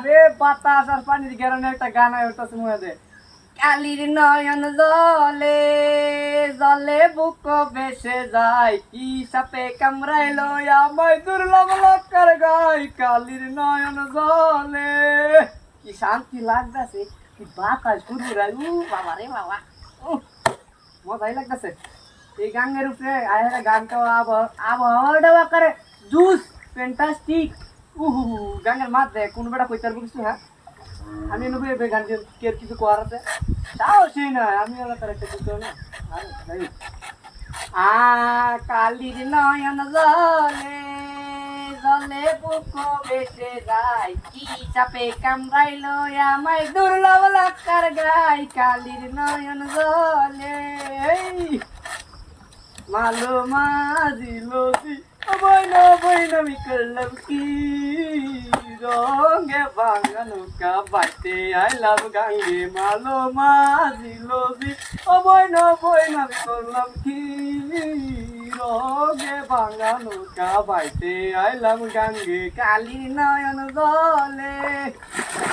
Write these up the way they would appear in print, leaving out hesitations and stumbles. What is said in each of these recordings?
রে বাতাস আর পানির গেরানে একটা গান আয় ওঠা মনে কালির নয়ন জলে জলে বুক বেসে যায় কি সাপে কামড়াইলো আমায় দুর্লভ লক্কার গায় কালির নয়ন জলে কি শান্তি লাগতেছে কি বাতাস ঘুরঘুরাই বাবা রে বাবা মজাই লাগতেছে এই গানের উপরে আয় গানটা আবহাওয়াটা করে জুস ফ্যান্টাস্টিক গানের মাত দেয় কোন বেটা কইতে পারবো কিছু হ্যাঁ আমি নবে গান কে কিছু করার আছে তাও সেই না আমি আলাদা একটা কিছু না কালির নয়ন জলে জলে বুক বেসে যায় কি চাপে কামড়াইলো আমায় দুর্লভ লক্কার গায় কালির নয়ন জলে মালো মাজিলো বইনামি করলাম কি রঙে ভাঙা নৌকা বাইতে আইলাম গাঙ্গে মালো মাজিলো বইনামি করলাম কি রঙে ভাঙা নৌকা বাইতে আইলাম গাঙ্গে কালির নয়ন জলে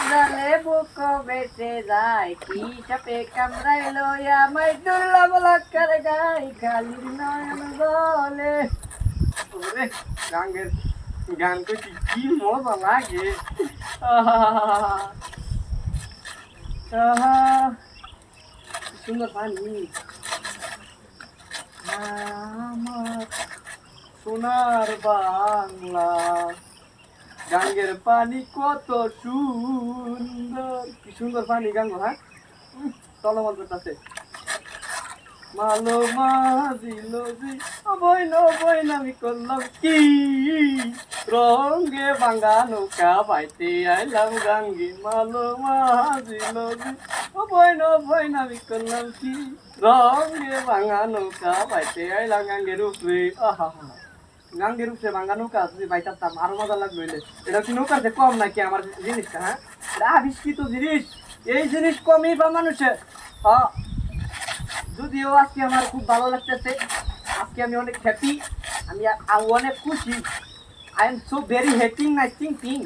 জলে বুক বেসে যায় কি চাপে কামড়াইলো আমায় দুর্লভ লক্কার গায় কালির নয়ন জলে গাঙ্গের গান করছি কি মজা লাগে সুন্দর পানি আমার সোনার বাংলা গাঙ্গের পানি কত সুন্দর কি সুন্দর পানি গাঙ্গ হ্যাঁ চলমান করতেছে মালো মাজিলো বইনামি করলাম কি রঙে ভাঙা নৌকা বাইতে আইলাম গাঙ্গে মালো মাজিলো বইনামি করলাম কি রঙে ভাঙা নৌকা বাইতে আইলাম গাঙ্গের উপরে গাঙ্গের উপরে ভাঙা নৌকা যদি বাইতাম আরো মজা লাগবে এটা কি নৌকার যে কম নাকি আমার জিনিসটা হ্যাঁ এটা আবিষ্কৃত জিনিস এই জিনিস কমই বা মানুষের হ্যাঁ যদিও আজকে আমার খুব ভালো লাগতেছে আজকে আমি অনেক হ্যাপি আমি অনেক খুশি I am so very happy nice thing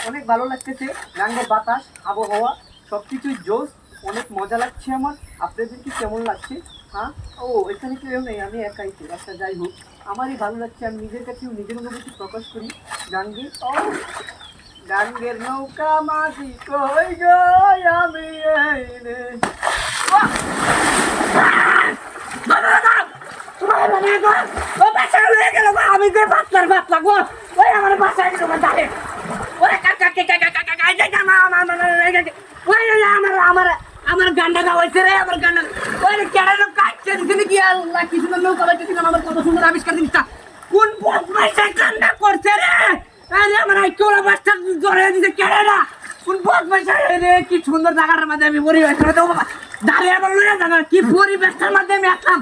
অনেক ভালো লাগতেছে গাঙ্গের বাতাস আবহাওয়া সব কিছুই জোশ অনেক মজা লাগছে আমার আপনাদের কি কেমন লাগছে হ্যাঁ এখানে কেউ নেই আমি একাই তো আচ্ছা যাই হোক আমারই ভালো লাগছে আমি নিজের কাছেও নিজের অনুভূতি প্রকাশ করি গাঙ্গে গাঙ্গের নৌকা মাঝি কই গই আমি আমি যে বাচ্চার বাচ্চা গো ওই আমার বাসায় দাঁড়ে আমার গান্ডা গাওয়াইছে রে আমার গান্ডা ওই কেডা কাটছে দিনে কি আল্লাহ কি সুন্দর নৌকা বাইতেছিলাম আমার কত সুন্দর আবিষ্কার জিনিসটা কোন বদমাইশা গান্ডা করছে রে আরে আমার আইকোলা বাচ্চা ধরে দিতে কেডা কোন বদমাইশা রে কি সুন্দর জায়গাটার মধ্যে আমি পরিবেশ দাঁড়িয়ে আমার লইয়া জানা কি পরিবেশটার মধ্যে আমি আসলাম